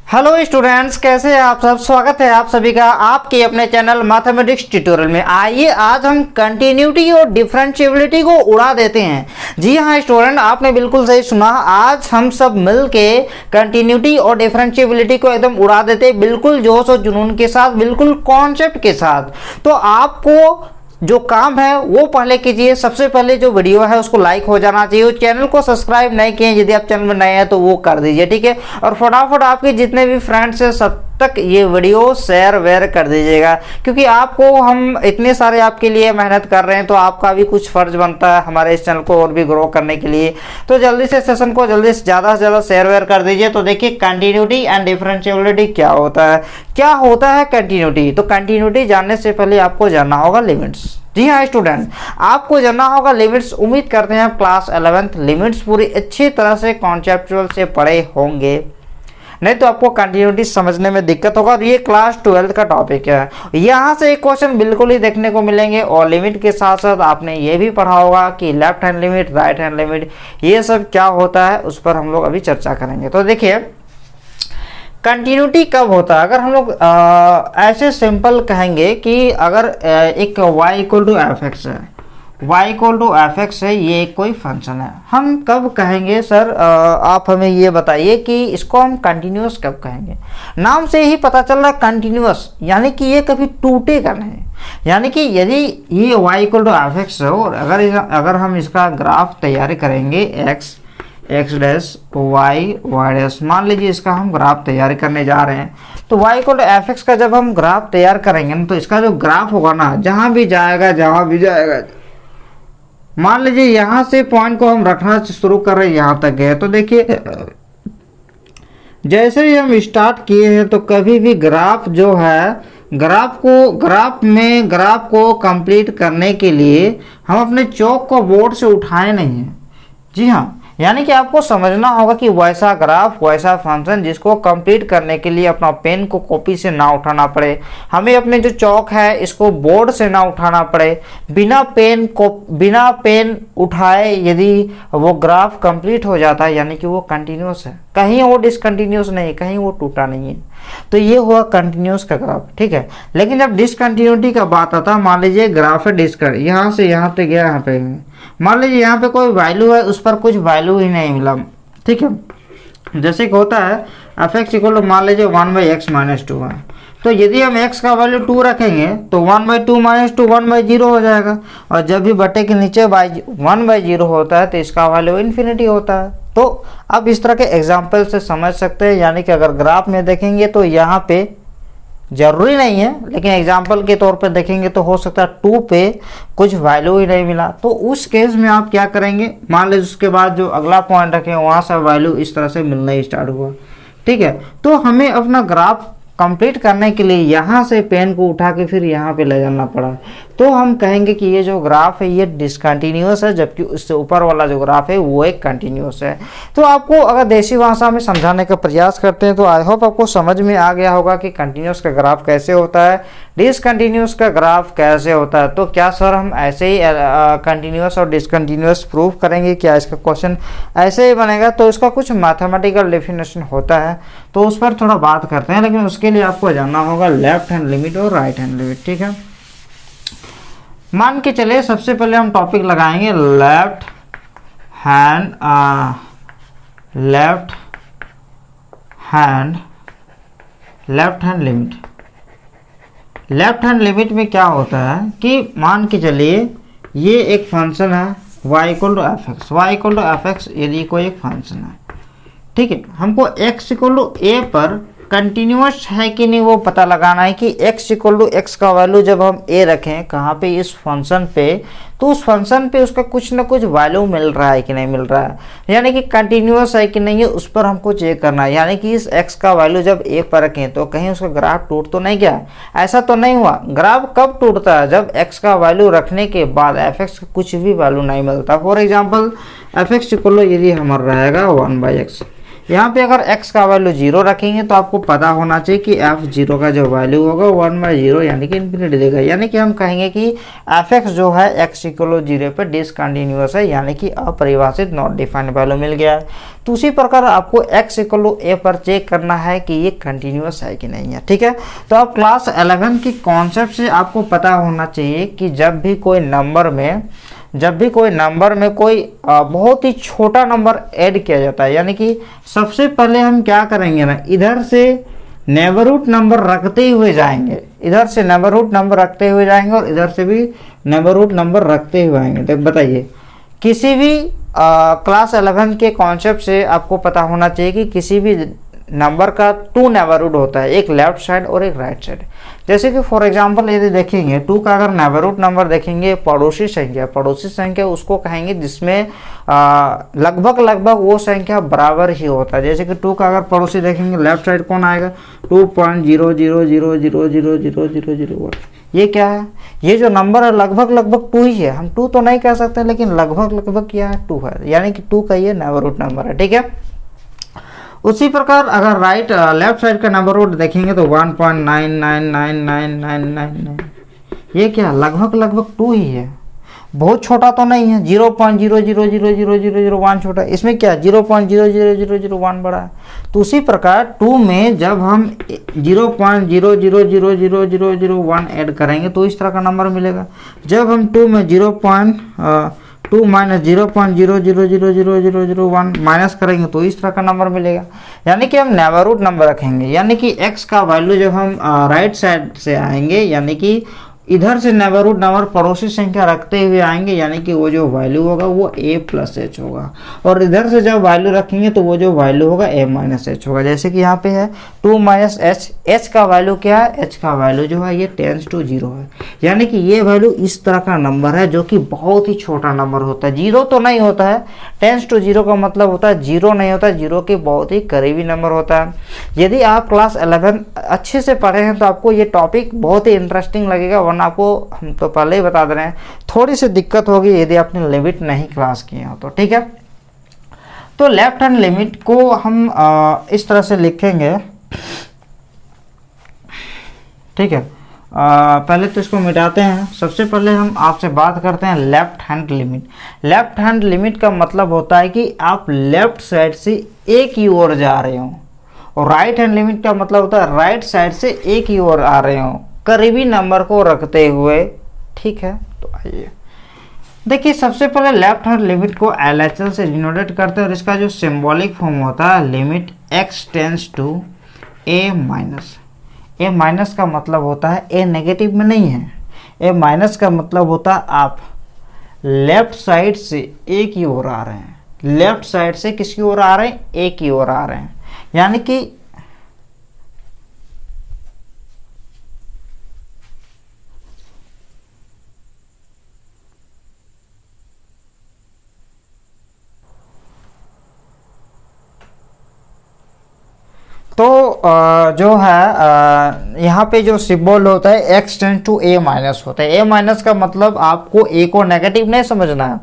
Hello students, कैसे हैं आप सब। स्वागत है आप सभी का आपके अपने चैनल मैथमेटिक्स ट्यूटोरियल में। आइए आज हम कंटिन्यूटी और डिफरेंशिएबिलिटी को उड़ा देते हैं। जी हाँ स्टूडेंट, आपने बिल्कुल सही सुना। आज हम सब मिल के कंटिन्यूटी और डिफरेंशिएबिलिटी को एकदम उड़ा देते हैं, बिल्कुल जोश और जुनून के साथ, बिल्कुल कॉन्सेप्ट के साथ। तो आपको जो काम है वो पहले कीजिए। सबसे पहले जो वीडियो है उसको लाइक हो जाना चाहिए। चैनल को सब्सक्राइब नहीं किए, यदि आप चैनल में नए हैं तो वो कर दीजिए, ठीक है। और फटाफट आपके जितने भी फ्रेंड्स हैं सब तक ये वीडियो शेयर वेयर कर दीजिएगा, क्योंकि आपको हम इतने सारे आपके लिए मेहनत कर रहे हैं, तो आपका भी कुछ फर्ज बनता है हमारे इस चैनल को और भी ग्रो करने के लिए। तो जल्दी से सेशन को जल्दी से ज़्यादा शेयर वेयर कर दीजिए। तो देखिए कंटिन्यूटी एंड डिफरेंशिएबिलिटी क्या होता है। क्या होता है कंटिन्यूटी? तो कंटिन्यूटी जानने से पहले आपको जानना होगा लिमिट्स। जी हाँ स्टूडेंट, आपको जानना होगा लिमिट्स। उम्मीद करते हैं आप क्लास 11th लिमिट्स पूरी अच्छी तरह से कॉन्सेप्चुअल से पढ़े होंगे, नहीं तो आपको कंटिन्यूटी समझने में दिक्कत होगा। और ये क्लास 12th का टॉपिक है। यहाँ से एक क्वेश्चन बिल्कुल ही देखने को मिलेंगे। और लिमिट के साथ साथ आपने ये भी पढ़ा होगा कि left hand limit, right hand limit, ये सब क्या होता है उस पर हम लोग अभी चर्चा करेंगे। तो देखिए कंटिन्यूटी कब होता है। अगर हम लोग ऐसे सिंपल कहेंगे कि अगर एक y equal to f x है, y equal to f x है, ये एक कोई फंक्शन है, हम कब कहेंगे सर? आप हमें ये बताइए कि इसको हम कंटिन्यूस कब कहेंगे। नाम से ही पता चल रहा है कंटिन्यूस, यानी कि ये कभी टूटेगा नहीं। यानी कि यदि ये y equal to f x है और अगर हम इसका ग्राफ तैयारी करेंगे एक्स डैश वाई डैश, मान लीजिए इसका हम ग्राफ तैयारी करने जा रहे हैं, तो y equal to f x का जब हम ग्राफ तैयार करेंगे ना, तो इसका जो ग्राफ होगा ना, जहाँ भी जाएगा, मान लीजिए यहाँ से पॉइंट को हम रखना शुरू कर रहे हैं, यहाँ तक गए। तो देखिए जैसे ही हम स्टार्ट किए हैं तो कभी भी ग्राफ जो है, ग्राफ को कंप्लीट करने के लिए हम अपने चौक को बोर्ड से उठाए नहीं हैं। जी हाँ, यानी कि आपको समझना होगा कि वैसा ग्राफ, वैसा फंक्शन जिसको कंप्लीट करने के लिए अपना पेन को कॉपी से ना उठाना पड़े, हमें अपने जो चौक है इसको बोर्ड से ना उठाना पड़े, बिना पेन उठाए यदि वो ग्राफ कंप्लीट हो जाता है, यानी कि वो कंटिन्यूस है, कहीं वो डिसकंटिन्यूस नहीं, कहीं वो टूटा नहीं है। तो ये हुआ कंटिन्यूस का ग्राफ, ठीक है। लेकिन जब डिसकंटिन्यूटी का बात आता है, मान लीजिए ग्राफ है डिसकंटिन्यूटी, यहाँ से यहाँ पे गया, यहाँ पे मान लीजिए यहाँ पे कोई वैल्यू है, उस पर कुछ वैल्यू ही नहीं मिला, ठीक है। जैसे कि होता है एफ एक्स इक्वल टू मान लीजिए 1/x - 2 है, तो यदि हम x का वैल्यू 2 रखेंगे तो 1/2 - 2 1/0 हो जाएगा। और जब भी बटे के नीचे 1/0 होता है तो इसका वैल्यू इन्फिनिटी होता है। तो अब इस तरह के एग्जाम्पल से समझ सकते हैं, यानी कि अगर ग्राफ में देखेंगे तो यहाँ पे जरूरी नहीं है, लेकिन एग्जाम्पल के तौर पे देखेंगे तो हो सकता है 2 पे कुछ वैल्यू ही नहीं मिला, तो उस केस में आप क्या करेंगे, मान लीजिए उसके बाद जो अगला पॉइंट रखें वहाँ से वैल्यू इस तरह से मिलना ही स्टार्ट हुआ, ठीक है। तो हमें अपना ग्राफ कंप्लीट करने के लिए यहाँ से पेन को उठा के फिर यहाँ पे ले जाना पड़ा, तो हम कहेंगे कि ये जो ग्राफ है ये डिसकंटिन्यूस है, जबकि उससे ऊपर वाला जो ग्राफ है वो एक कंटिन्यूस है। तो आपको अगर देसी भाषा में समझाने का प्रयास करते हैं तो आई होप आपको समझ में आ गया होगा कि कंटिन्यूस का ग्राफ कैसे होता है, डिसकंटिन्यूस का ग्राफ कैसे होता है। तो क्या सर हम ऐसे ही कंटिन्यूस और डिसकंटिन्यूस प्रूव करेंगे? क्या इसका क्वेश्चन ऐसे ही बनेगा? तो इसका कुछ मैथमेटिकल डेफिनेशन होता है, तो उस पर थोड़ा बात करते हैं, लेकिन उसके लिए आपको जानना होगा लेफ्ट हैंड लिमिट और राइट हैंड लिमिट, ठीक है। मान के चले सबसे पहले हम टॉपिक लगाएंगे left hand limit. Left hand limit में क्या होता है कि मान के चलिए ये एक फंक्शन है y equal to f x, y equal to f x यदि कोई एक फंक्शन है, ठीक है। हमको x इक्वल टू ए पर कंटिन्यूस है कि नहीं वो पता लगाना है कि x इक्वल टू एक्स का वैल्यू जब हम a रखें कहाँ पे, इस फंक्शन पे, तो उस फंक्शन पे उसका कुछ ना कुछ वैल्यू मिल रहा है कि नहीं मिल रहा है, यानी कि कंटिन्यूस है कि नहीं है, उस पर हमको चेक करना है। यानी कि इस x का वैल्यू जब a पर रखें तो कहीं उसका ग्राफ टूट तो नहीं गया, ऐसा तो नहीं हुआ। ग्राफ कब टूटता है? जब x का वैल्यू रखने के बाद एफ एक्स का कुछ भी वैल्यू नहीं मिलता। For example F x equal यदि हमारा रहेगा 1/x, यहाँ पे अगर x का वैल्यू 0 रखेंगे तो आपको पता होना चाहिए कि f0 का जो वैल्यू होगा 1/0 यानी कि इन्फिनिटी देगा, यानी कि हम कहेंगे कि fx जो है x = 0 पे डिसकंटिन्यूअस है, यानी कि अपरिभाषित नॉट डिफाइंड वैल्यू मिल गया है। तो उसी प्रकार आपको x = a पर चेक करना है कि ये कंटिन्यूअस है कि नहीं है, ठीक है। तो अब क्लास 11 की कॉन्सेप्ट से आपको पता होना चाहिए कि जब भी कोई नंबर में कोई बहुत ही छोटा नंबर ऐड किया जाता है, यानी कि सबसे पहले हम क्या करेंगे ना, इधर से नेबरहुड नंबर रखते हुए जाएंगे, इधर से नेबरहुड नंबर रखते हुए जाएंगे और इधर से भी नेबरहुड नंबर रखते हुए आएंगे। तो बताइए, किसी भी क्लास 11 के कॉन्सेप्ट से आपको पता होना चाहिए कि किसी भी नंबर का 2 नेबरहुड होता है, एक लेफ्ट साइड और एक राइट साइड। जैसे कि फॉर एग्जांपल यदि देखेंगे 2 का अगर नेबरहुड नंबर देखेंगे, पड़ोसी संख्या उसको कहेंगे जिसमें लगभग वो संख्या बराबर ही होता है। जैसे कि 2 का अगर पड़ोसी देखेंगे, लेफ्ट साइड कौन आएगा, 2.000000001। ये क्या है, ये जो नंबर है लगभग 2 ही है, हम 2 तो नहीं कह सकते लेकिन लगभग क्या है, 2 है, यानी कि 2 का ये नेबरहुड नंबर है, ठीक है। उसी प्रकार अगर लेफ्ट साइड का नेबरहुड देखेंगे तो 1.99999999, ये क्या लगभग 2 ही है, बहुत छोटा तो नहीं है। 0.0000001 छोटा, इसमें क्या 0.00001 बड़ा है। तो उसी प्रकार 2 में जब हम 0.0000001 ऐड करेंगे तो इस तरह का नंबर मिलेगा। जब हम 2 में 2 माइनस 0.0000001 माइनस करेंगे तो इस तरह का नंबर मिलेगा। यानी कि हम नेबरहुड नंबर रखेंगे, यानी कि x का वैल्यू जब हम राइट साइड से आएंगे, यानी कि इधर से नेबरहुड नंबर पड़ोसी संख्या रखते हुए आएंगे, यानी कि वो जो वैल्यू होगा वो a + h होगा, और इधर से जब वैल्यू रखेंगे तो वो जो वैल्यू होगा a - h होगा। जैसे कि यहाँ पे है 2 - h, h का वैल्यू क्या है, h का वैल्यू जो है ये टेंस टू 0 है, यानी कि ये वैल्यू इस तरह का नंबर है जो कि बहुत ही छोटा नंबर होता है। 0 तो नहीं होता है, टेंस टू 0 का मतलब होता है 0 नहीं होता, 0 के बहुत ही करीबी नंबर होता है। यदि आप क्लास 11 अच्छे से पढ़े हैं तो आपको ये टॉपिक बहुत ही इंटरेस्टिंग लगेगा, वरना आपको हम तो पहले ही बता दे रहे हैं थोड़ी सी दिक्कत होगी यदि आपने लिमिट नहीं क्लास किए हो तो, ठीक है। तो लेफ्ट हैंड लिमिट को हम इस तरह से लिखेंगे, ठीक है। पहले तो इसको मिटाते हैं। सबसे पहले हम आपसे बात करते हैं left hand limit. Left hand limit का मतलब होता है कि आप लेफ्ट साइड से एक ही ओर जा रहे हो, और राइट हैंड लिमिट का मतलब होता है राइट साइड से एक ही ओर आ रहे हो, करीबी नंबर को रखते हुए, ठीक है। तो आइए देखिए, सबसे पहले लेफ्ट हैंड लिमिट को LHL से डिनोटेट करते हैं, और इसका जो सिंबॉलिक फॉर्म होता है limit x tends to a minus. a minus का मतलब होता है a नेगेटिव में नहीं है, a माइनस का मतलब होता है आप लेफ्ट साइड से एक ही ओर आ रहे हैं, लेफ्ट साइड से किसकी ओर आ रहे हैं, एक ही ओर आ रहे हैं, यानी कि तो जो है यहाँ पे जो सिंबल होता है x tends to a minus होता है। a माइनस का मतलब आपको a को नेगेटिव नहीं समझना है।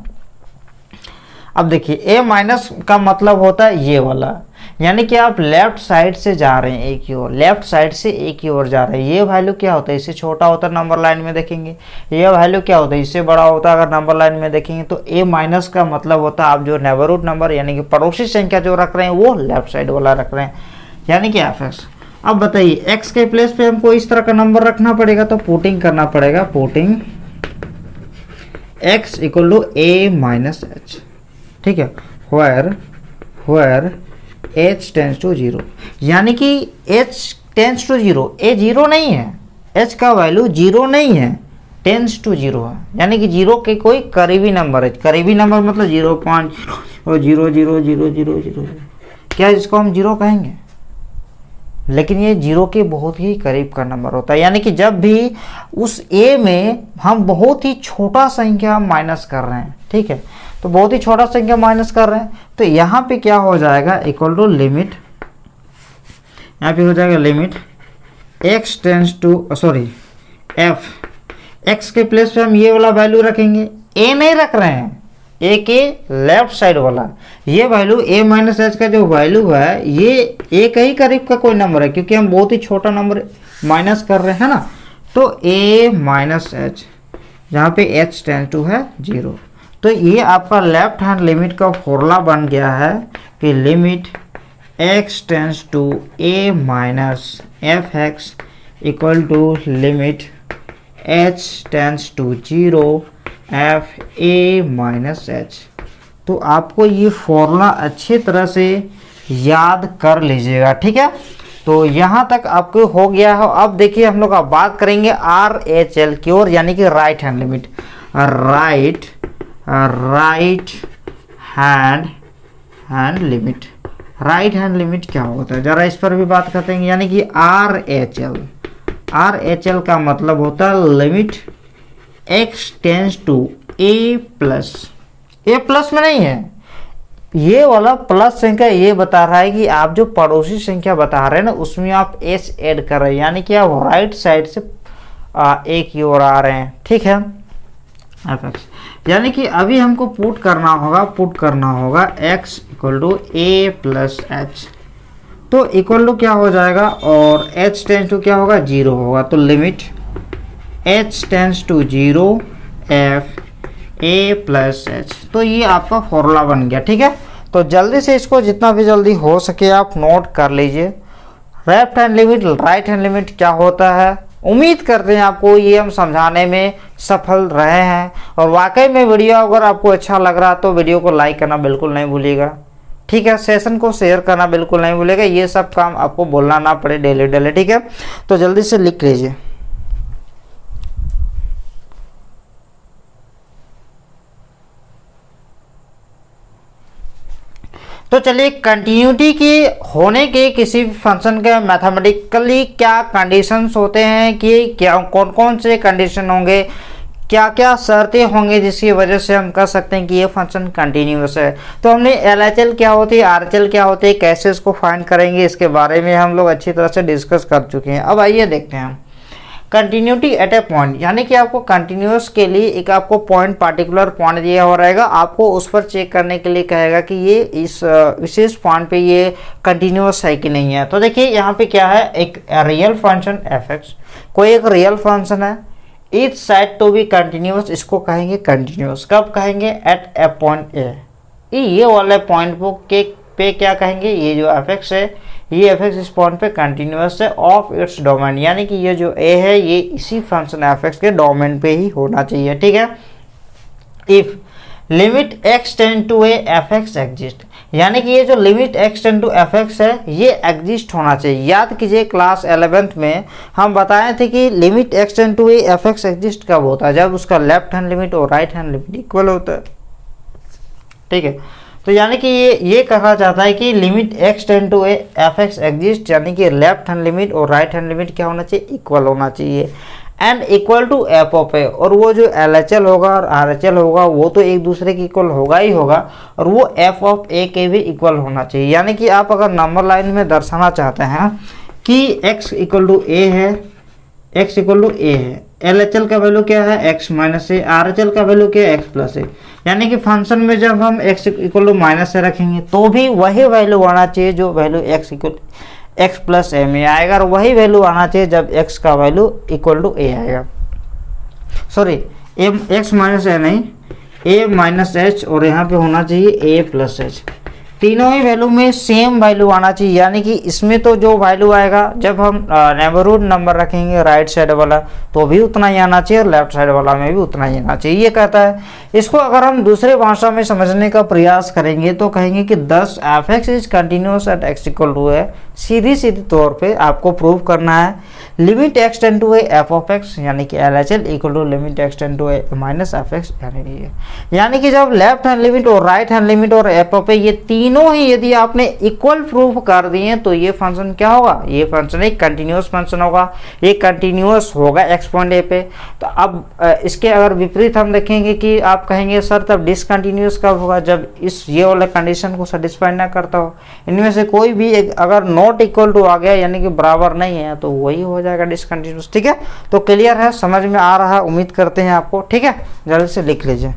अब देखिए a माइनस का मतलब होता है ये वाला, यानी कि आप लेफ्ट साइड से जा रहे हैं एक ही ओर, लेफ्ट साइड से एक ही ओर जा रहे हैं। ये वैल्यू क्या होता है, इससे छोटा होता है नंबर लाइन में देखेंगे। ये वैल्यू क्या होता है, इससे बड़ा होता है अगर नंबर लाइन में देखेंगे। तो a माइनस का मतलब होता है आप जो नेबरहुड नंबर यानी कि पड़ोसी संख्या जो रख रहे हैं वो लेफ्ट साइड वाला रख रहे हैं, यानी कि fx। अब बताइए x के प्लेस पे हमको इस तरह का नंबर रखना पड़ेगा, तो पुटिंग करना पड़ेगा, पुटिंग x = a - h, ठीक है। where h टेंस टू 0, यानी कि h टेंस टू 0, a 0 नहीं है, h का वैल्यू 0 नहीं है, टेंस टू 0 है, यानी कि 0 के कोई करीबी नंबर है। करीबी नंबर मतलब 0.00000, क्या इसको हम 0 कहेंगे, लेकिन ये 0 के बहुत ही करीब का नंबर होता है। यानी कि जब भी उस a में हम बहुत ही छोटा संख्या माइनस कर रहे हैं, ठीक है, तो बहुत ही छोटा संख्या माइनस कर रहे हैं, तो यहाँ पे क्या हो जाएगा, इक्वल टू लिमिट, यहाँ पे हो जाएगा limit x tends to f। x के प्लेस पे हम ये वाला वैल्यू रखेंगे, a नहीं रख रहे हैं, ए के लेफ्ट साइड वाला, ये वैल्यू ए माइनस एच का जो वैल्यू है ये ए के ही करीब का कोई नंबर है, क्योंकि हम बहुत ही छोटा नंबर माइनस कर रहे हैं ना। तो ए माइनस एच जहाँ पे एच टेंस टू है 0, तो ये आपका लेफ्ट हैंड लिमिट का फॉर्मूला बन गया है कि limit x tends to a minus f x equal to limit H tends to 0 f a minus h. तो आपको ये फॉर्मूला अच्छी तरह से याद कर लीजिएगा, ठीक है। तो यहाँ तक आपको हो गया है। अब देखिए हम लोग अब बात करेंगे आर एच एल की ओर, यानी कि right hand limit. Right hand limit, right hand limit क्या होता है जरा इस पर भी बात करते हैं। यानी कि आर एच एल का मतलब होता है limit x tends to a plus में नहीं है, ये वाला प्लस संख्या ये बता रहा है कि आप जो पड़ोसी संख्या बता रहे हैं ना उसमें आप एस ऐड कर रहे हैं, यानी कि आप राइट साइड से ए की ओर आ रहे हैं, ठीक है। यानी कि अभी हमको पुट करना होगा x equal to a plus H, तो इक्वल टू क्या हो जाएगा और h टेंस टू क्या होगा 0 होगा, तो limit h tends to 0 f a plus H. तो ये आपका फॉर्मूला बन गया, ठीक है। तो जल्दी से इसको जितना भी जल्दी हो सके आप नोट कर लीजिए। Left hand limit right hand limit क्या होता है। उम्मीद करते हैं आपको ये हम समझाने में सफल रहे हैं, और वाकई में वीडियो अगर आपको अच्छा लग रहा तो वीडियो को लाइक करना बिल्कुल नहीं भूलिएगा, ठीक है। सेशन को शेयर करना बिल्कुल नहीं भूलिएगा, ये सब काम आपको बोलना ना पड़े डेली, ठीक है। तो जल्दी से लिख लीजिए। तो चलिए, कंटिन्यूटी की होने के किसी भी फंक्शन के मैथमेटिकली क्या कंडीशंस होते हैं कि क्या कौन कौन से कंडीशन होंगे, क्या क्या शर्तें होंगी जिसकी वजह से हम कह सकते हैं कि ये फंक्शन कंटिन्यूअस है। तो हमने LHL क्या होती है, RHL क्या होती है, कैसे इसको फाइंड करेंगे, इसके बारे में हम लोग अच्छी तरह से डिस्कस कर चुके हैं। अब आइए देखते हैं कंटिन्यूटी एट ए पॉइंट, यानी कि आपको कंटिन्यूअस के लिए एक आपको पॉइंट पर्टिकुलर पॉइंट दिया हो रहेगा, आपको उस पर चेक करने के लिए कहेगा कि ये इस विशेष पॉइंट पे ये कंटिन्यूअस है कि नहीं है। तो देखिए यहाँ पे क्या है, एक रियल फंक्शन fx, कोई एक रियल फंक्शन है, it said to be continuous, इसको कहेंगे कंटिन्यूअस। कब कहेंगे, एट ए पॉइंट ए, ये वाले पॉइंट पे क्या कहेंगे, ये जो fx है ये fx इस पॉइंट पे कंटिन्यूअस है ऑफ इट्स डोमेन, यानी कि ये जो a है ये इसी फंक्शन fx के डोमेन पे ही होना चाहिए, ठीक है। If limit x tend to A fx exist, यानी कि ये जो limit x tend to fx है ये एग्जिस्ट होना चाहिए। याद कीजिए क्लास 11th में हम बताए थे कि limit x tend to A fx exist कब होता है, जब उसका लेफ्ट हैंड लिमिट और राइट हैंड लिमिट इक्वल होता है, ठीक है। तो यानी कि ये कहा जाता है कि limit x tend to A fx exist, यानी कि लेफ्ट हैंड लिमिट और राइट हैंड लिमिट क्या होना चाहिए, इक्वल होना चाहिए, and equal to F of A. और वो जो LHL होगा और RHL होगा वो तो एक दूसरे के इक्वल होगा ही होगा, और वो एफ ऑफ ए के भी इक्वल होना चाहिए। यानी कि आप अगर नंबर लाइन में दर्शाना चाहते हैं कि x इक्वल टू ए है, x इक्वल टू ए है, LHL का वैल्यू क्या है x माइनस ए, RHL का वैल्यू क्या है x प्लस ए, यानी कि फंक्शन में जब हम x equal to minus A रखेंगे तो भी वही वैल्यू आना चाहिए जो value x equal x plus A में आएगा, और वही वैल्यू आना चाहिए जब x का वैल्यू इक्वल टू ए आएगा। सॉरी, x माइनस ए नहीं, a माइनस एच, और यहाँ पे होना चाहिए a प्लस एच। तीनों ही वैल्यू में सेम वैल्यू आना चाहिए, यानी कि इसमें तो जो वैल्यू आएगा जब हम नेबरहुड नंबर रखेंगे राइट साइड वाला तो भी उतना ही आना चाहिए, और लेफ्ट साइड वाला में भी उतना ही आना चाहिए, ये कहता है। इसको अगर हम दूसरे भाषा में समझने का प्रयास करेंगे तो कहेंगे कि 10 fx is continuous at x equal to है। सीधी तौर पे आपको प्रूव करना है limit x tend to a f of x, यानी कि LHL equal to limit x tend to a minus f x, यानी कि जब लेफ्ट हैंड लिमिट और राइट हैंड लिमिट और एफ ऑफ ए ये तीनों ही यदि आपने इक्वल प्रूव कर दिए तो ये फंक्शन क्या होगा, ये फंक्शन एक कंटिन्यूअस फंक्शन होगा, ये कंटिन्यूअस होगा x पॉइंट ए पे। तो अब इसके अगर विपरीत हम देखेंगे कि आप कहेंगे सर तब डिसकंटिन्यूअस कब होगा, जब इस ये वाले कंडीशन को सेटिस्फाई ना करता हो, इनमें से कोई भी एक अगर नॉट इक्वल टू आ गया यानी कि बराबर नहीं है तो वही हो जाएगा डिसकंटिन्यूअस, ठीक है। तो क्लियर है, समझ में आ रहा है, उम्मीद करते हैं आपको, ठीक है। जल्दी से लिख लीजिए।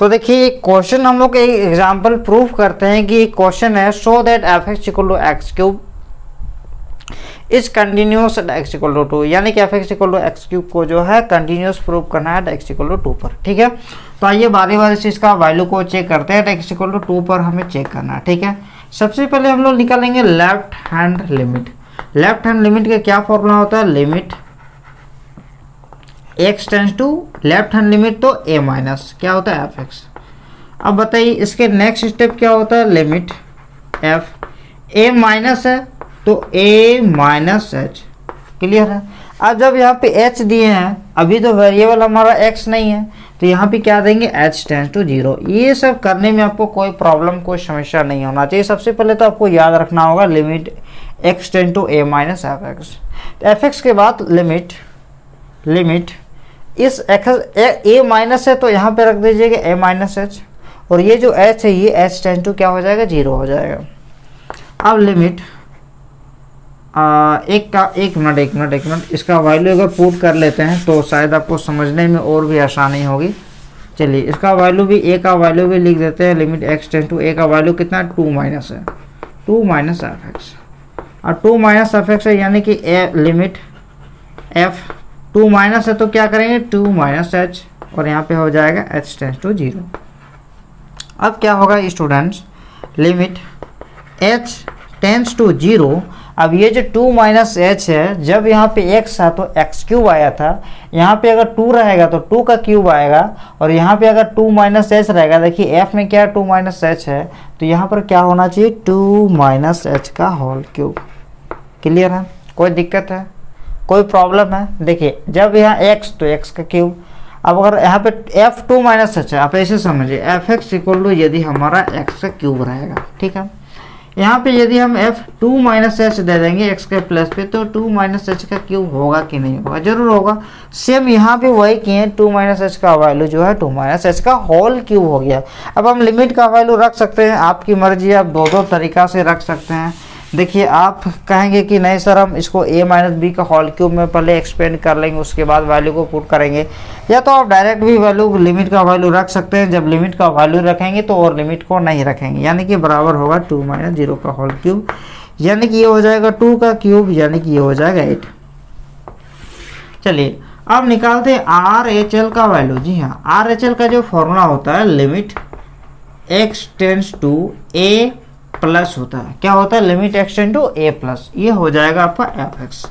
तो देखिए क्वेश्चन हम लोग एक एग्जांपल प्रूफ करते हैं कि क्वेश्चन है show that f x equal to x cube is continuous at x equal to 2, यानी कि f x equal to x cube को जो है कंटिन्यूस प्रूव करना है एट एक्स इक्वल टू 2 पर। ठीक है, तो आइए बारी बारी से इसका वैल्यू को चेक करते हैं। एट एक्स इक्वल टू 2 पर हमें चेक करना है। ठीक है, सबसे पहले हम लोग निकालेंगे left hand limit. Left hand limit का क्या फॉर्मूला होता है, limit x tends to left hand limit तो ए माइनस क्या होता है एफ एक्स। अब बताइए इसके नेक्स्ट स्टेप क्या होता है, लिमिट एफ ए माइनस है तो ए माइनस एच। क्लियर है। अब जब यहाँ पे एच दिए हैं, अभी तो वेरिएबल हमारा एक्स नहीं है, तो यहाँ पे क्या देंगे एच टेंस टू 0। ये सब करने में आपको कोई प्रॉब्लम कोई समस्या नहीं होना चाहिए। सबसे पहले तो आपको याद रखना होगा limit x tends to a minus f x. F x के बाद लिमिट इस ए माइनस है तो यहाँ पे रख दीजिएगा ए माइनस एच, और ये जो एच है ये एच टेंस टू क्या हो जाएगा 0 हो जाएगा। अब लिमिट एक मिनट इसका वैल्यू अगर पुट कर लेते हैं तो शायद आपको समझने में और भी आसानी होगी। चलिए इसका वैल्यू भी ए का वैल्यू भी लिख देते हैं। लिमिट एक्स टेंस टू ए का वैल्यू कितना 2 माइनस है, 2 माइनस एफ एक्स, और 2 माइनस एफ एक्स है यानी कि लिमिट एफ 2 माइनस है तो क्या करेंगे 2 माइनस एच, और यहाँ पे हो जाएगा एच टेंस टू 0। अब क्या होगा students, limit H tends to 0। अब ये जो 2 माइनस एच है, जब यहाँ पे x था तो एक्स क्यूब आया था, यहाँ पे अगर 2 रहेगा तो 2 का क्यूब आएगा, और यहाँ पे अगर 2 माइनस एच रहेगा, देखिए f में क्या 2 माइनस एच है तो यहाँ पर क्या होना चाहिए 2 माइनस एच का होल क्यूब। क्लियर है, कोई दिक्कत है, कोई प्रॉब्लम है। देखिए जब यहाँ x तो x का क्यूब, अब अगर यहाँ पे f 2 माइनस एच है, आप ऐसे समझिए एफ एक्स इक्वल टू यदि हमारा x का क्यूब रहेगा। ठीक है, यहाँ पे यदि हम f 2 माइनस एच दे देंगे x के प्लस पे तो 2 माइनस एच का क्यूब होगा कि नहीं होगा, जरूर होगा। सेम यहाँ पे वही किए, 2 माइनस एच का वैल्यू जो है 2 माइनस एच का होल क्यूब हो गया। अब हम लिमिट का वैल्यू रख सकते हैं, आपकी मर्जी, आप दो तरीका से रख सकते हैं। देखिए आप कहेंगे कि नहीं सर हम इसको a माइनस बी का होल क्यूब में पहले एक्सपेंड कर लेंगे उसके बाद वैल्यू को पुट करेंगे, या तो आप डायरेक्ट भी वैल्यू लिमिट का वैल्यू रख सकते हैं। जब लिमिट का वैल्यू रखेंगे तो और लिमिट को नहीं रखेंगे, यानी कि बराबर होगा 2 माइनस 0 का होल क्यूब, यानी कि ये हो जाएगा 2 का क्यूब, यानी कि ये हो जाएगा 8। चलिए अब निकालते हैं आर एच एल का वैल्यू। जी हाँ, आर एच एल का जो फॉर्मूला होता है limit x tends to a plus होता है, क्या होता है limit x tends to a plus, ये हो जाएगा आपका एफ एक्स।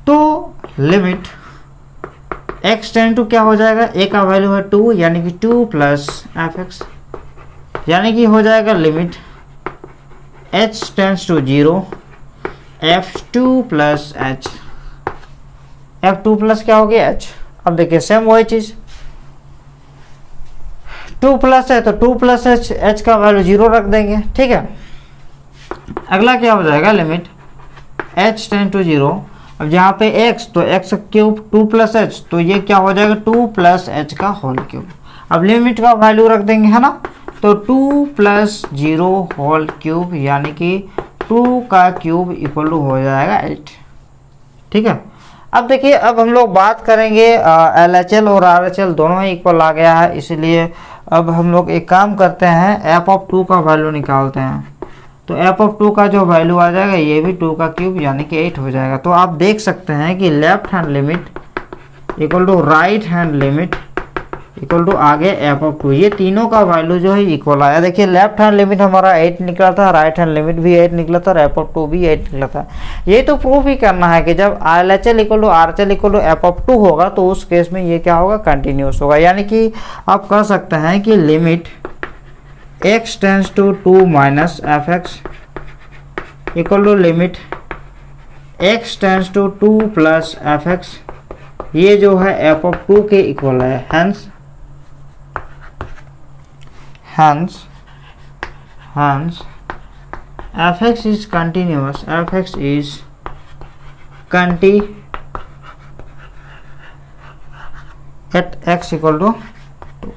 तो लिमिट एक्स टेंस टू क्या हो जाएगा, ए का वैल्यू है 2 यानी कि 2 प्लस एफ एक्स, यानी कि हो जाएगा limit H tends to 0 f 2 plus h, f 2 plus क्या हो गया एच। अब देखिए सेम वही चीज 2 प्लस है तो 2 प्लस एच, एच का वैल्यू 0 रख देंगे। ठीक है, अगला क्या हो जाएगा लिमिट एच टेंस टू 0। अब जहाँ पे x तो x क्यूब 2 प्लस एच, तो ये क्या हो जाएगा 2 प्लस एच का होल क्यूब। अब लिमिट का वैल्यू रख देंगे है ना, तो 2 प्लस 0 होल क्यूब यानी कि 2 का क्यूब इक्वल टू हो जाएगा 8। ठीक है, अब देखिए अब हम लोग बात करेंगे एल एच एल और आर एच एल दोनों ही इक्वल आ गया है, इसलिए अब हम लोग एक काम करते हैं एफ ऑफ 2 का वैल्यू निकालते हैं। तो एफ ऑफ 2 का जो वैल्यू आ जाएगा ये भी 2 का क्यूब यानी कि 8 हो जाएगा। तो आप देख सकते हैं कि left hand limit equal to right hand limit equal to आगे एफ ऑफ 2, ये तीनों का वैल्यू जो है इक्वल आया। देखिए लेफ्ट हैंड लिमिट हमारा 8 निकला था, राइट हैंड लिमिट भी 8 निकला था, और एफ ऑफ 2 भी 8 निकला था। ये तो प्रूफ ही करना है कि जब L H L equal to R H L equal to F of 2 होगा तो उस केस में ये क्या होगा कंटिन्यूस होगा, यानी कि आप कह सकते हैं कि limit x tends to 2 minus f x equal to limit x tends to 2 plus F x, ये जो है एफ ऑफ 2 के इक्वल है। hence fx is continuous, fx is at x equal to 2,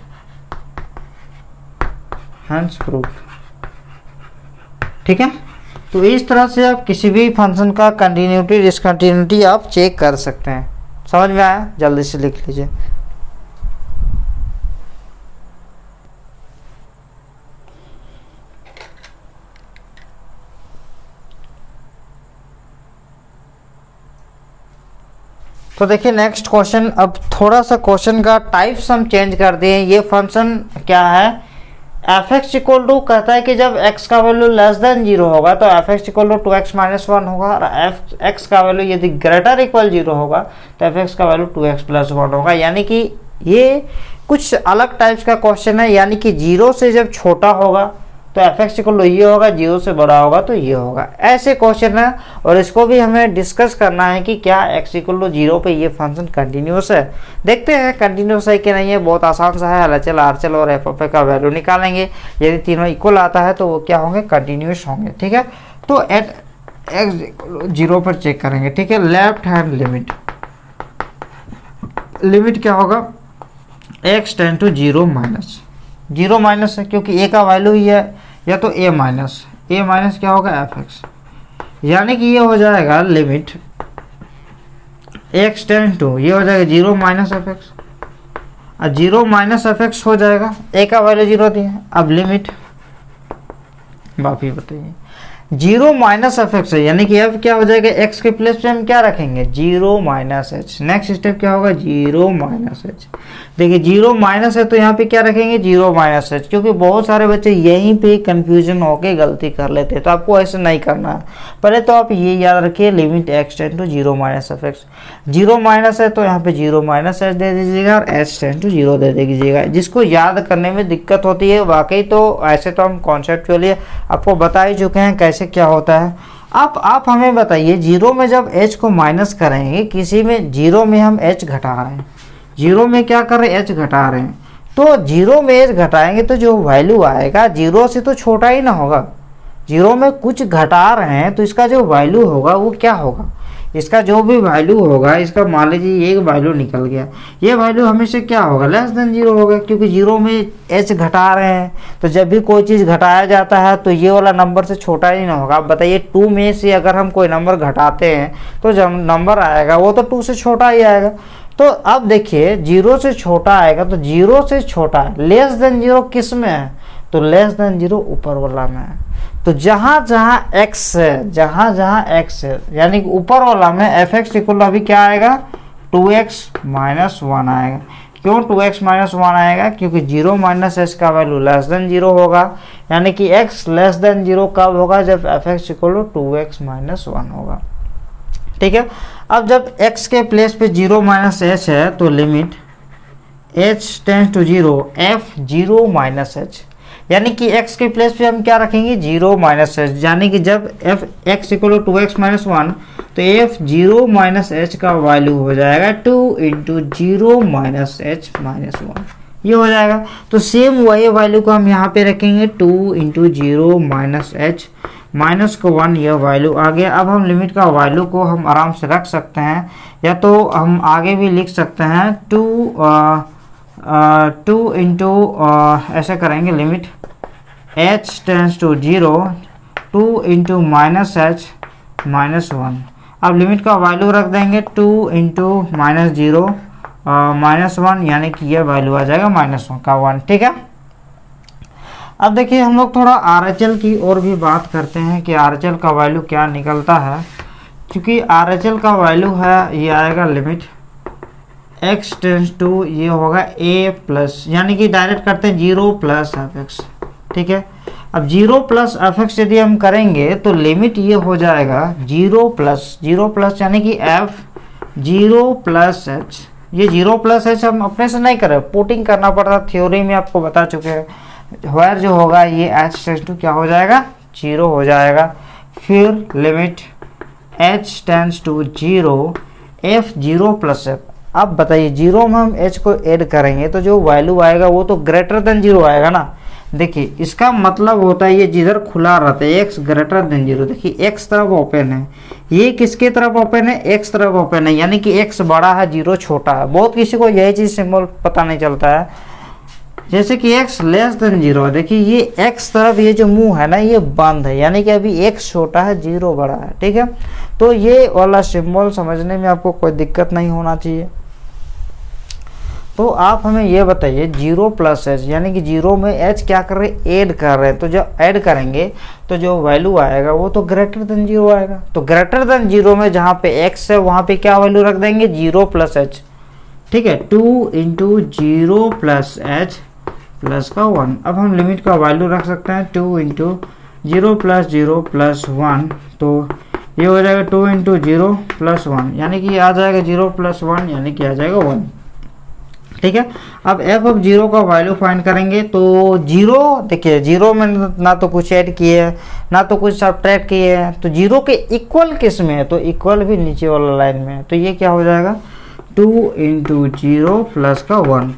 hence proved। ठीक है, तो इस तरह से आप किसी भी फंक्शन का कंटिन्यूटी डिसकंटिन्यूटी आप चेक कर सकते हैं। समझ में आया, जल्दी से लिख लीजिए। तो देखिए नेक्स्ट क्वेश्चन, अब थोड़ा सा क्वेश्चन का टाइप्स हम चेंज कर दिए। ये फंक्शन क्या है, एफ एक्स इक्वल टू कहता है कि जब x का वैल्यू लेस देन 0 होगा तो f x equal to 2x minus 1 होगा, और एफ एक्स का वैल्यू यदि ग्रेटर इक्वल 0 होगा तो एफ एक्स का वैल्यू 2x प्लस 1 होगा। यानी कि ये कुछ अलग टाइप्स का क्वेश्चन है, यानी कि 0 से जब छोटा होगा तो एफ एक्स इक्वल टू ये होगा, 0 से बड़ा होगा तो ये होगा। ऐसे क्वेश्चन है, और इसको भी हमें डिस्कस करना है कि क्या x इक्वल टू 0 पे ये फंक्शन कंटिन्यूस है। देखते हैं कंटिन्यूस है कि नहीं है। बहुत आसान सा है, एलएचएल आरएचएल और एफ ऑफ ए का वैल्यू निकालेंगे। यदि तीनों इक्वल आता है तो वो क्या होंगे, कंटिन्यूस होंगे। ठीक है, तो एट x इक्वल 0 पर चेक करेंगे। ठीक है, लेफ्ट हैंड लिमिट क्या होगा, x tend to 0 minus 0 minus है क्योंकि a का वैल्यू ही है, या तो a माइनस क्या होगा एफ एक्स, यानी कि ये हो जाएगा लिमिट x टेंड टू, ये हो जाएगा 0 माइनस एफ एक्स, और 0 माइनस एफ एक्स हो जाएगा, a का वैल्यू 0 दिया। अब लिमिट वापिस बताइए, 0 माइनस एफ एक्स है, यानी कि अब क्या हो जाएगा, x के प्लेस पे हम क्या रखेंगे, 0 माइनस एच। नेक्स्ट स्टेप क्या होगा, 0 माइनस एच। देखिए 0 माइनस है तो यहाँ पे क्या रखेंगे, 0 माइनस एच, क्योंकि बहुत सारे बच्चे यहीं पे कंफ्यूजन होके गलती कर लेते हैं। तो आपको ऐसे नहीं करना है। पहले तो आप ये याद रखिए, limit x tend to 0 minus f x, 0 minus है तो यहाँ पे 0 माइनस एच दे दीजिएगा, और h टेंड टू 0 दे दीजिएगा। जिसको याद करने में दिक्कत होती है, वाकई तो ऐसे तो हम कॉन्सेप्चुअली आपको बता ही चुके हैं कैसे क्या होता है। अब आप हमें बताइए, 0 में जब h को माइनस करेंगे, किसी में 0 में हम h घटा रहे हैं, 0 में क्या कर रहे हैं, h घटा रहे हैं, तो 0 में h घटाएंगे तो जो वैल्यू आएगा 0 से तो छोटा ही ना होगा। 0 में कुछ घटा रहे हैं तो इसका जो वैल्यू होगा वो क्या होगा, इसका जो भी वैल्यू होगा, इसका मान लीजिए एक वैल्यू निकल गया, ये वैल्यू हमेशा क्या होगा, लेस देन 0 होगा, क्योंकि 0 में h घटा रहे हैं। तो जब भी कोई चीज़ घटाया जाता है तो ये वाला नंबर से छोटा ही ना होगा। आप बताइए 2 में से अगर हम कोई नंबर घटाते हैं तो जब नंबर आएगा वो तो 2 से छोटा ही आएगा। तो अब देखिए 0 से छोटा आएगा, तो 0 से छोटा लेस देन 0 किस में है, तो लेस देन 0 ऊपर वाला में है। तो जहाँ जहाँ x है, x है, यानी कि ऊपर वाला में एफ एक्स इक्वल अभी क्या आएगा, 2x माइनस 1 आएगा। क्यों 2x माइनस 1 आएगा, क्योंकि 0 माइनस एच का वैल्यू लेस देन 0 होगा, यानी कि x लेस देन 0 कब होगा, जब f x equal to 2x minus 1 होगा। ठीक है, अब जब x के प्लेस पे 0 माइनस एच है तो limit h tends to 0 f 0 minus h, यानी कि x के प्लेस पे हम क्या रखेंगे, 0 माइनस एच, यानी कि जब f x equal to 2x minus 1 तो f 0 माइनस एच का वैल्यू हो जाएगा 2 इंटू 0 माइनस एच माइनस 1, ये हो जाएगा। तो सेम वही वैल्यू को हम यहाँ पे रखेंगे, 2 इंटू 0 माइनस एच माइनस को 1, यह वैल्यू आ गया। अब हम लिमिट का वैल्यू को हम आराम से रख सकते हैं, या तो हम आगे भी लिख सकते हैं 2 इंटू ऐसे करेंगे, limit h tends to 0 2 into minus h minus 1। अब लिमिट का वैल्यू रख देंगे 2 इंटू माइनस 0 माइनस 1, यानी कि यह वैल्यू आ जाएगा माइनस 1 का 1। ठीक है, अब देखिए हम लोग थोड़ा RHL की और भी बात करते हैं कि RHL का वैल्यू क्या निकलता है। क्योंकि RHL का वैल्यू है, ये आएगा लिमिट x टेंड्स टू, ये होगा a प्लस, यानी कि डायरेक्ट करते हैं 0 प्लस एफ एक्स। ठीक है, अब 0 प्लस एफ एक्स यदि हम करेंगे तो लिमिट ये हो जाएगा 0 प्लस यानी कि f 0 प्लस एच। ये 0 प्लस एच हम अपने से नहीं करें, पुटिंग करना पड़ता, थ्योरी में आपको बता चुके हैं। वायर जो होगा ये h टेंड्स टू क्या हो जाएगा, 0 हो जाएगा। फिर limit h tends to 0 f 0 plus f. अब बताइए 0 में हम h को ऐड करेंगे तो जो वैल्यू आएगा वो तो ग्रेटर देन 0 आएगा ना। देखिए इसका मतलब होता है ये जिधर खुला रहता है x ग्रेटर देन 0, देखिए x तरफ ओपन है, ये किसके तरफ ओपन है, x तरफ ओपन है, यानी कि x बड़ा है 0 छोटा है। बहुत किसी को यही चीज़ सिंबल पता नहीं चलता है, जैसे कि x लेस देन 0, देखिए ये x तरफ ये जो मुंह है ना ये बंद है, यानी कि अभी x छोटा है 0 बड़ा है। ठीक है, तो ये वाला सिंबल समझने में आपको कोई दिक्कत नहीं होना चाहिए। तो आप हमें ये बताइए 0 प्लस एच, यानी कि 0 में एच क्या कर रहे हैं, ऐड कर रहे हैं। तो जब ऐड करेंगे तो जो वैल्यू आएगा वो तो ग्रेटर देन 0 आएगा। तो ग्रेटर देन 0 में जहाँ पे x है वहाँ पे क्या वैल्यू रख देंगे, 0 प्लस एच। ठीक है, 2 इंटू 0 प्लस एच प्लस का 1। अब हम लिमिट का वैल्यू रख सकते हैं 2 इंटू 0 प्लस 1, तो ये हो जाएगा 2 इंटू 0 प्लस 1, यानी कि आ जाएगा 0 प्लस 1, यानी कि आ जाएगा 1। ठीक है, अब एफ ऑफ 0 का वैल्यू फाइंड करेंगे। तो 0 देखिए, 0 में ना तो कुछ ऐड किए है ना तो कुछ सब्ट्रैक्ट किए है, तो 0 के इक्वल किस में है, तो इक्वल भी नीचे वाला लाइन में है। तो ये क्या हो जाएगा, 2 इंटू 0 प्लस का 1।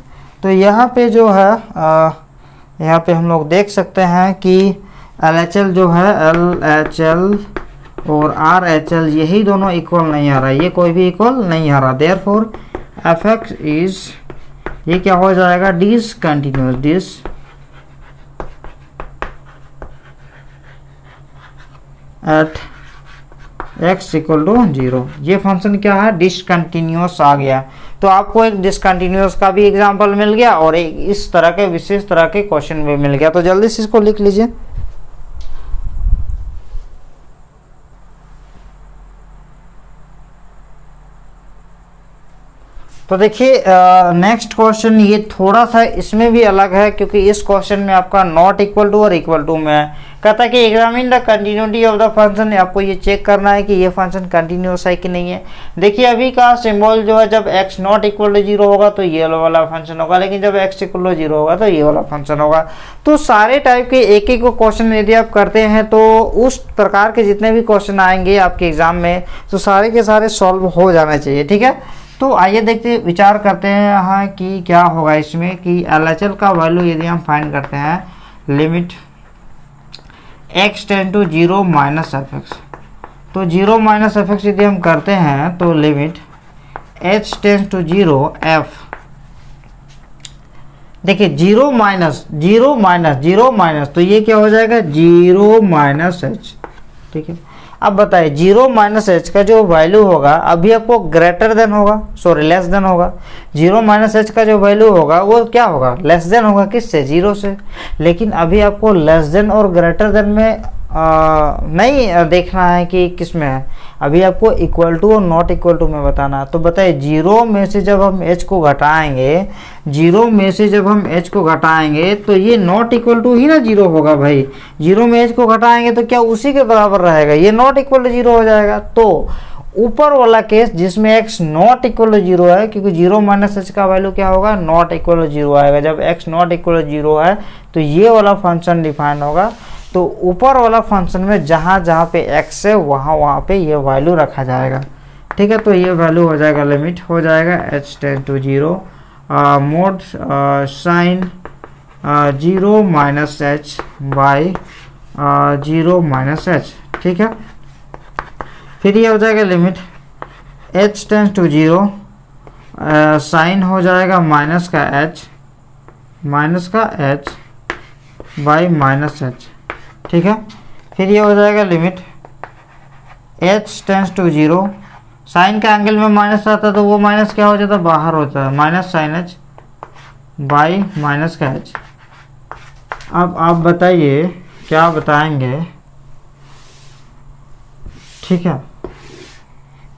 तो यहाँ पे जो है यहाँ पे हम लोग देख सकते हैं कि LHL जो है, LHL और RHL यही दोनों इक्वल नहीं आ रहा, ये कोई भी इक्वल नहीं आ रहा। देयरफॉर fx इज, ये क्या हो जाएगा, discontinuous, dis at x equal to 0। ये फंक्शन क्या है, डिसकंटिन्यूअस आ गया। तो आपको एक डिसकंटिन्यूअस का भी एग्जांपल मिल गया और एक इस तरह के विशेष तरह के क्वेश्चन भी मिल गया। तो जल्दी से इसको लिख लीजिए। तो देखिए नेक्स्ट क्वेश्चन, ये थोड़ा सा इसमें भी अलग है, क्योंकि इस क्वेश्चन में आपका नॉट इक्वल टू और इक्वल टू में है। कहता है कि examine the continuity of the function. आपको ये चेक करना है कि ये फंक्शन कंटिन्यूअस है कि नहीं है। देखिए अभी का सिंबल जो है, जब x नॉट इक्वल टू 0 होगा तो ये वाला फंक्शन होगा, लेकिन जब x इक्वल टू 0 होगा तो ये वाला फंक्शन होगा। तो सारे टाइप के एक एक क्वेश्चन यदि आप करते हैं तो उस प्रकार के जितने भी क्वेश्चन आएंगे आपके एग्जाम में, तो सारे के सारे सॉल्व हो जाना चाहिए। ठीक है, तो आइए देखते विचार करते हैं यहाँ कि क्या होगा इसमें, कि LHL का वैल्यू यदि हम फाइंड करते हैं, limit x tend to 0 minus f x. तो 0 माइनस एफ एक्स यदि हम करते हैं तो limit h tend to 0 f। देखिए 0 माइनस 0 माइनस 0 माइनस, तो ये क्या हो जाएगा, 0 माइनस h। ठीक है, अब बताइए 0 माइनस एच का जो वैल्यू होगा अभी आपको ग्रेटर देन होगा, सॉरी लेस देन होगा। 0 माइनस एच का जो वैल्यू होगा वो क्या होगा, लेस देन होगा, किससे, 0 से। लेकिन अभी आपको लेस देन और ग्रेटर देन में नहीं देखना है कि किस में है, अभी आपको इक्वल टू और नॉट इक्वल टू में बताना है। तो बताइए 0 में से जब हम h को घटाएंगे, 0 में से जब हम h को घटाएंगे तो ये नॉट इक्वल टू ही ना 0 होगा भाई। 0 में h को घटाएंगे तो क्या उसी के बराबर रहेगा, ये नॉट इक्वल टू 0 हो जाएगा। तो ऊपर वाला केस जिसमें x नॉट इक्वल टू 0 है, क्योंकि 0 माइनस एच का वैल्यू क्या होगा, नॉट इक्वल टू 0 आएगा। जब x नॉट इक्वल टू 0 है तो ये वाला फंक्शन डिफाइन होगा। तो ऊपर वाला फंक्शन में जहाँ जहाँ पे x है वहाँ पे ये वैल्यू रखा जाएगा। ठीक है, तो ये वैल्यू हो जाएगा, लिमिट हो जाएगा h tend to 0 mod sine 0 minus h by 0 minus h. ठीक है, फिर ये हो जाएगा limit h tend to 0 sine हो जाएगा माइनस का h बाई माइनस h। ठीक है, फिर ये हो जाएगा limit h tends to 0, sine का एंगल में माइनस आता है तो वो माइनस क्या हो जाता है, बाहर होता है, minus sine h by minus का h। अब आप बताइए क्या बताएंगे। ठीक है,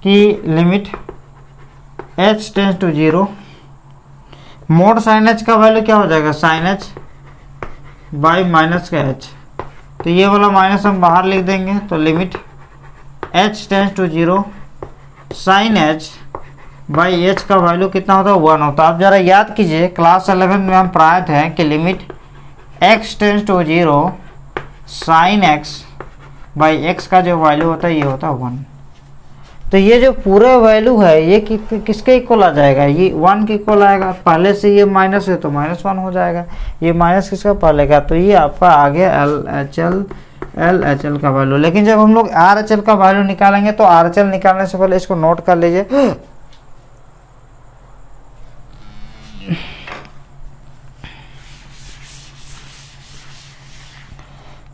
कि limit h tends to 0 mod sine h का वैल्यू क्या हो जाएगा, साइन h बाई माइनस का h। तो ये वाला माइनस हम बाहर लिख देंगे। तो limit h tends to 0 sine h by h का वैल्यू कितना होता है, 1 होता है। आप जरा याद कीजिए क्लास 11 में हम पढ़ाए थे कि limit x tends to 0 sine x by x का जो वैल्यू होता है ये होता है 1। तो ये जो पूरा वैल्यू है ये किसके इक्वल आ जाएगा, ये 1 के इक्वल आएगा। पहले से ये माइनस है तो -1 हो जाएगा, ये माइनस किसका पहले का, तो ये आपका आ गया LHL का वैल्यू। लेकिन जब हम लोग RHL का वैल्यू निकालेंगे तो RHL निकालने से पहले इसको नोट कर लीजिए।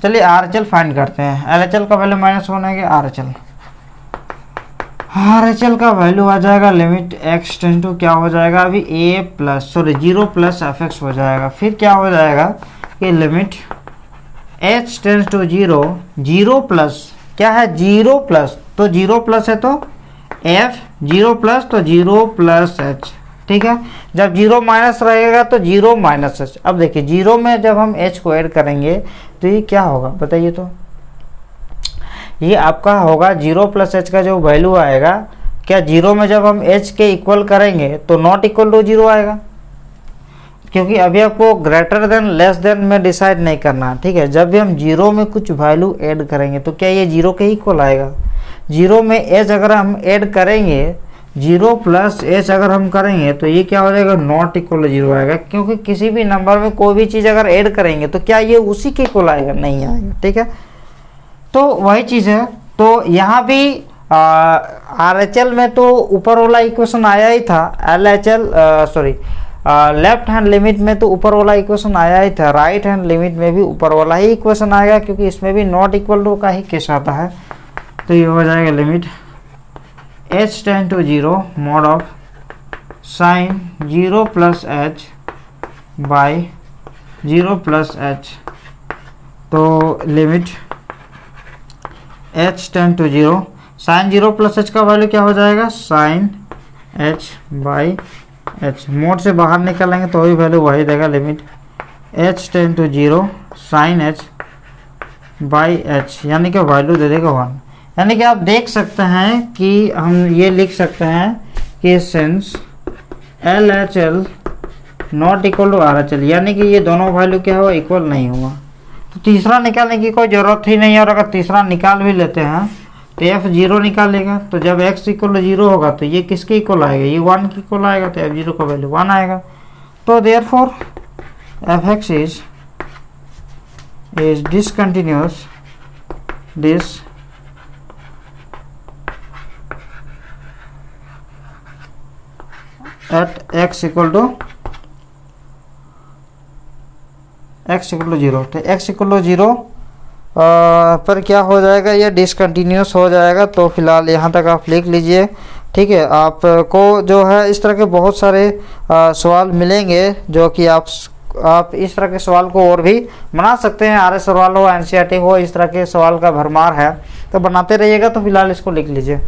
चलिए RHL फाइंड करते हैं। LHL का वैल्यू -1 है कि RHL। आर एच एल का वैल्यू आ जाएगा लिमिट एक्स टेंस टू क्या हो जाएगा, अभी A plus sorry 0 plus F X हो जाएगा। फिर क्या हो जाएगा कि limit H tends to 0, 0 plus क्या है 0 प्लस, तो 0 प्लस है तो एफ, 0 प्लस तो 0 प्लस एच, ठीक है। जब 0 माइनस रहेगा तो 0 माइनस एच। अब देखिए 0 में जब हम एच को ऐड करेंगे तो ये क्या होगा बताइए, तो ये आपका होगा 0 प्लस एच का जो वैल्यू आएगा, क्या 0 में जब हम एच के इक्वल करेंगे तो नॉट इक्वल टू 0 आएगा, क्योंकि अभी आपको ग्रेटर देन लेस देन में डिसाइड नहीं करना, ठीक है। जब भी हम 0 में कुछ वैल्यू ऐड करेंगे तो क्या ये 0 के इक्वल आएगा। 0 में एच अगर हम ऐड करेंगे, 0 प्लस एच अगर हम करेंगे तो ये क्या हो जाएगा, नॉट इक्वल 0 आएगा, क्योंकि किसी भी नंबर में कोई भी चीज़ अगर ऐड करेंगे तो क्या ये उसी के इक्वल आएगा, नहीं आएगा, ठीक है। तो वही चीज़ है। तो यहाँ भी आर एच एल में तो ऊपर वाला इक्वेशन आया ही था, L H L sorry left hand limit में तो ऊपर वाला इक्वेशन आया ही था, राइट हैंड लिमिट में भी ऊपर वाला ही इक्वेशन आएगा, क्योंकि इसमें भी नॉट इक्वल टू का ही केस आता है। तो ये हो जाएगा limit H tend to 0 mod of sine 0 plus H by 0 plus H. तो limit H tend to 0, sine 0 plus H का वैल्यू क्या हो जाएगा, sine H by H. Mod से बाहर निकालेंगे तो वही वैल्यू वही देगा, limit H tend to 0 sine H by H, यानी कि वैल्यू दे देगा 1। यानी कि आप देख सकते हैं कि हम ये लिख सकते हैं कि since L H L not equal to R H L, यानी कि ये दोनों वैल्यू क्या हुआ, इक्वल नहीं हुआ। तो तीसरा निकालने की कोई ज़रूरत ही नहीं है, और अगर तीसरा निकाल भी लेते हैं तो एफ 0 निकालेगा, तो जब एक्स इक्वल टू 0 होगा तो ये किसके इक्वल आएगा, ये 1 के इक्वल आएगा, तो एफ 0 का वैल्यू 1 आएगा। तो therefore f x is discontinuous this at x equal to 0। तो एक्स इक्वल टू 0 पर क्या हो जाएगा, ये डिसकंटिन्यूस हो जाएगा। तो फिलहाल यहाँ तक आप लिख लीजिए, ठीक है। आपको जो है इस तरह के बहुत सारे सवाल मिलेंगे, जो कि आप इस तरह के सवाल को और भी बना सकते हैं। आर एस सवाल हो, एनसीईआरटी हो, इस तरह के सवाल का भरमार है, तो बनाते रहिएगा। तो फिलहाल इसको लिख लीजिए।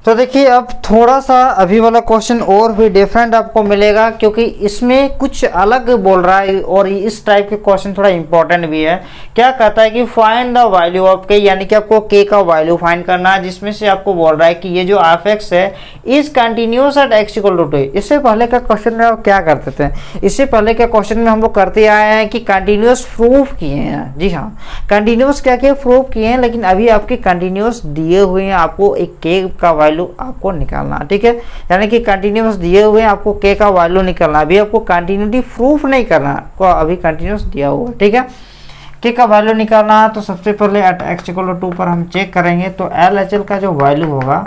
तो देखिए अब थोड़ा सा अभी वाला क्वेश्चन और भी डिफरेंट आपको मिलेगा, क्योंकि इसमें कुछ अलग बोल रहा है, और इस टाइप के क्वेश्चन थोड़ा इंपॉर्टेंट भी है। क्या कहता है कि फाइंड द वैल्यू ऑफ के, यानी कि आपको के का वैल्यू फाइंड करना है, जिसमें से आपको बोल रहा है कि ये जो एफ एक्स है is continuous at x equal to 2। इससे पहले का क्वेश्चन में आप क्या करते थे, इससे पहले के क्वेश्चन में हम लोग करते आए हैं कि कंटिन्यूस प्रूफ किए हैं। जी हाँ, कंटिन्यूस क्या क्या प्रूफ किए हैं, लेकिन अभी आपके कंटिन्यूस दिए हुए हैं, आपको एक के का वैल्यू आपको निकालना, ठीक है। यानी कि कंटिन्यूअस दिए हुए हैं, आपको के का वैल्यू निकालना। अभी आपको कंटिन्यूटी प्रूफ नहीं करना, आपको अभी कंटिन्यूअस दिया हुआ, ठीक है। के का वैल्यू निकालना है, तो सबसे पहले एट एक्स इक्वल टू 2 पर हम चेक करेंगे। तो एल एच एल का जो वैल्यू होगा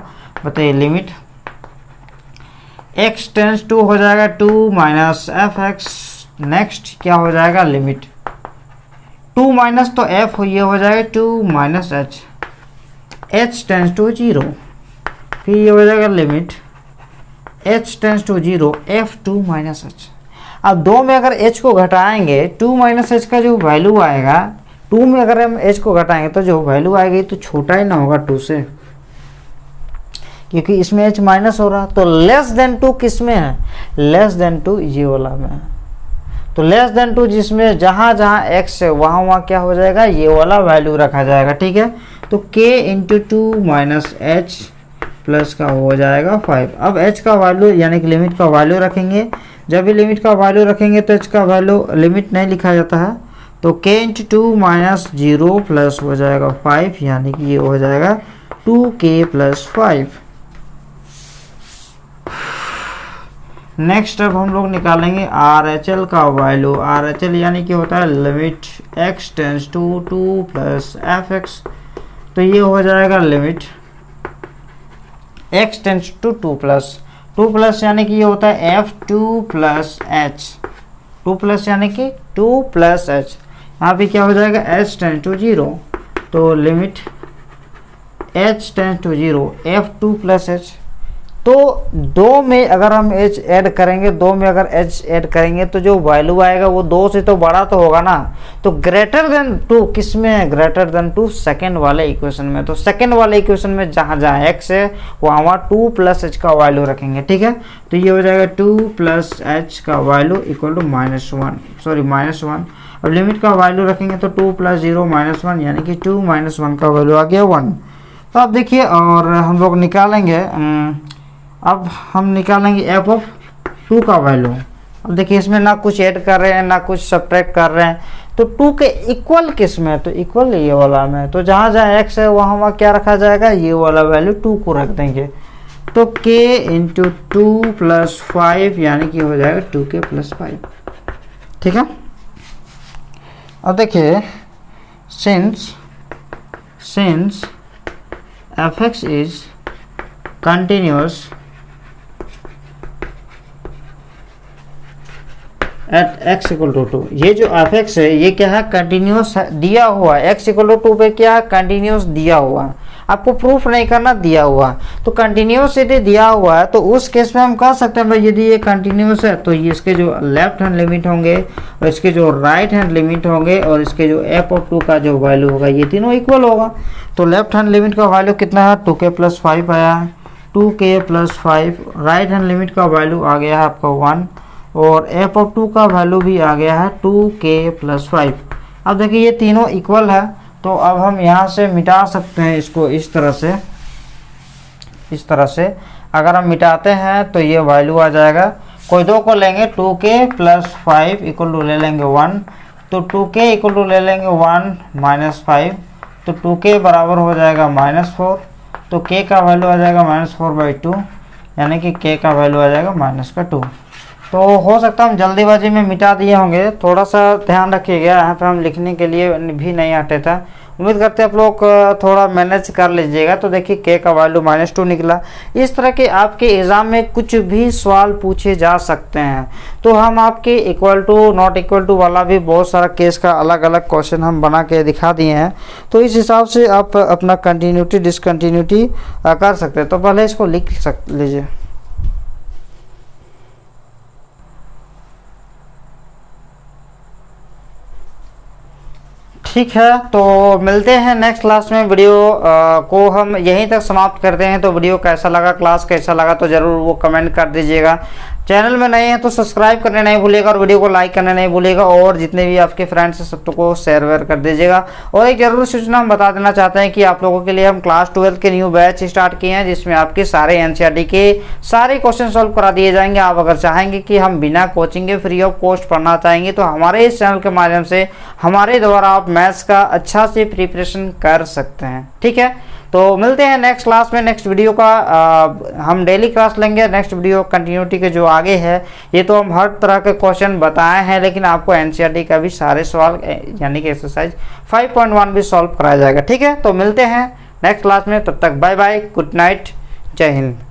बताइए, लिमिट एक्स टेंस टू हो जाएगा 2 माइनस एफ एक्स। नेक्स्ट क्या हो जाएगा, लिमिट 2 माइनस तो एफ ये हो जाएगा 2 minus h, h tends to 0। फिर ये हो जाएगा limit h tends to 0 f2 minus h. अब 2 में अगर h को घटाएंगे, 2 माइनस एच का जो वैल्यू आएगा, 2 में अगर हम h को घटाएंगे तो जो वैल्यू आएगी तो छोटा ही ना होगा 2 से, क्योंकि इसमें h माइनस हो रहा। तो लेस देन 2 किस में है, लेस देन 2 ये वाला में है। तो लेस देन 2 जिसमें जहाँ जहाँ x है वहाँ वहाँ क्या हो जाएगा, ये वाला वैल्यू रखा जाएगा, ठीक है। तो k into 2 minus H plus का हो जाएगा 5। अब h का वैल्यू यानी कि लिमिट का वैल्यू रखेंगे। जब भी लिमिट का वैल्यू रखेंगे तो h का वैल्यू लिमिट नहीं लिखा जाता है, तो k इंटू 2 माइनस 0 प्लस हो जाएगा 5, यानी कि ये हो जाएगा 2k प्लस 5। नेक्स्ट अब हम लोग निकालेंगे आर एच एल का वैल्यू। आर एच एल यानी कि होता है limit x tends to 2 plus F x. तो ये हो जाएगा limit x tends to 2 plus यानी कि ये होता है f2 प्लस h, 2 प्लस यानी कि 2 प्लस एच, यहाँ पे क्या हो जाएगा h टेंस टू 0, तो limit h tends to 0 f2 plus h। तो 2 में अगर हम h ऐड करेंगे, 2 में अगर h ऐड करेंगे तो जो वैल्यू आएगा वो 2 से तो बड़ा तो होगा ना। तो ग्रेटर देन 2 किस में है, ग्रेटर देन 2 सेकेंड वाले इक्वेशन में। तो सेकेंड वाले इक्वेशन में जहाँ जहाँ x है वहाँ 2 प्लस h का वैल्यू रखेंगे, ठीक है। तो ये हो जाएगा 2 प्लस h का वैल्यू इक्वल टू -1। अब लिमिट का वैल्यू रखेंगे तो 2 प्लस 0 -1, यानी कि 2 - 1 का वैल्यू आ गया 1। तो अब देखिए, और हम लोग निकालेंगे, अब हम निकालेंगे f ऑफ 2 का वैल्यू। अब देखिए, इसमें ना कुछ ऐड कर रहे हैं ना कुछ सब्ट्रैक्ट कर रहे हैं, तो 2 के इक्वल किस में है, तो इक्वल ये वाला में। तो जहाँ जहाँ x है वहाँ क्या रखा जाएगा, ये वाला वैल्यू 2 को रख देंगे। तो k इंटू 2 प्लस 5, यानी कि हो जाएगा 2k प्लस 5, ठीक है। अब देखिए, since fx is continuous at x equal to 2, ये जो fx है ये क्या है, कंटिन्यूअस दिया हुआ है। x इक्वल टू 2 पे क्या है, कंटिन्यूअस दिया हुआ है, आपको प्रूफ नहीं करना, दिया हुआ। तो कंटिन्यूअस यदि दिया हुआ है तो उस केस में हम कह सकते हैं भाई, यदि ये कंटिन्यूअस है तो ये इसके जो लेफ्ट हैंड लिमिट होंगे और इसके जो राइट हैंड लिमिट होंगे और इसके जो f ऑफ 2 का जो वैल्यू होगा ये तीनों इक्वल होगा। तो लेफ्ट हैंड लिमिट का वैल्यू कितना है, 2k प्लस 5 आया है, 2k plus 5। Right hand limit का वैल्यू आ गया है आपका 1, और f ऑफ 2 का वैल्यू भी आ गया है 2k प्लस 5। अब देखिए, ये तीनों इक्वल है, तो अब हम यहाँ से मिटा सकते हैं इसको इस तरह से। अगर हम मिटाते हैं तो ये वैल्यू आ जाएगा, कोई दो को लेंगे, 2k प्लस 5 इक्वल टू ले लेंगे 1, तो 2k इक्वल टू ले लेंगे 1 माइनस 5, तो 2k बराबर हो जाएगा -4, तो k का वैल्यू आ जाएगा -4/2, यानी कि k का वैल्यू आ जाएगा -2। तो हो सकता है हम जल्दीबाजी में मिटा दिए होंगे, थोड़ा सा ध्यान रखिएगा, यहाँ पे हम लिखने के लिए भी नहीं आते था। उम्मीद करते हैं आप लोग थोड़ा मैनेज कर लीजिएगा। तो देखिए, k का वैल्यू -2 निकला। इस तरह के आपके एग्ज़ाम में कुछ भी सवाल पूछे जा सकते हैं। तो हम आपके equal to not equal to वाला भी बहुत सारा केस का अलग अलग क्वेश्चन हम बना के दिखा दिए हैं। तो इस हिसाब से आप अपना कंटिन्यूटी डिसकंटिन्यूटी कर सकते हैं। तो पहले इसको लिख लीजिए। ठीक है, तो मिलते हैं नेक्स्ट क्लास में। वीडियो को हम यहीं तक समाप्त करते हैं। तो वीडियो कैसा लगा, क्लास कैसा लगा, तो ज़रूर वो कमेंट कर दीजिएगा। चैनल में नए हैं तो सब्सक्राइब करने नहीं भूलिएगा और वीडियो को लाइक करना नहीं भूलिएगा, और जितने भी आपके फ्रेंड्स हैं सबको शेयर वेयर कर दीजिएगा। और एक जरूर सूचना हम बता देना चाहते हैं कि आप लोगों के लिए हम क्लास 12 के न्यू बैच स्टार्ट किए हैं, जिसमें आपके सारे एनसीईआरटी के सारे क्वेश्चन सॉल्व करा दिए जाएंगे। आप अगर चाहेंगे कि हम बिना कोचिंग के फ्री ऑफ कॉस्ट पढ़ना चाहेंगे तो हमारे इस चैनल के माध्यम से हमारे द्वारा आप मैथ्स का अच्छा से प्रिपरेशन कर सकते हैं। ठीक है, तो मिलते हैं नेक्स्ट क्लास में। नेक्स्ट वीडियो का हम डेली क्लास लेंगे। नेक्स्ट वीडियो कंटिन्यूटी के जो आगे है, ये तो हम हर तरह के क्वेश्चन बताए हैं, लेकिन आपको एनसीईआरटी का भी सारे सवाल यानी कि एक्सरसाइज 5.1 भी सॉल्व कराया जाएगा। ठीक है, तो मिलते हैं नेक्स्ट क्लास में। तब तक बाय बाय, गुड नाइट, जय हिंद।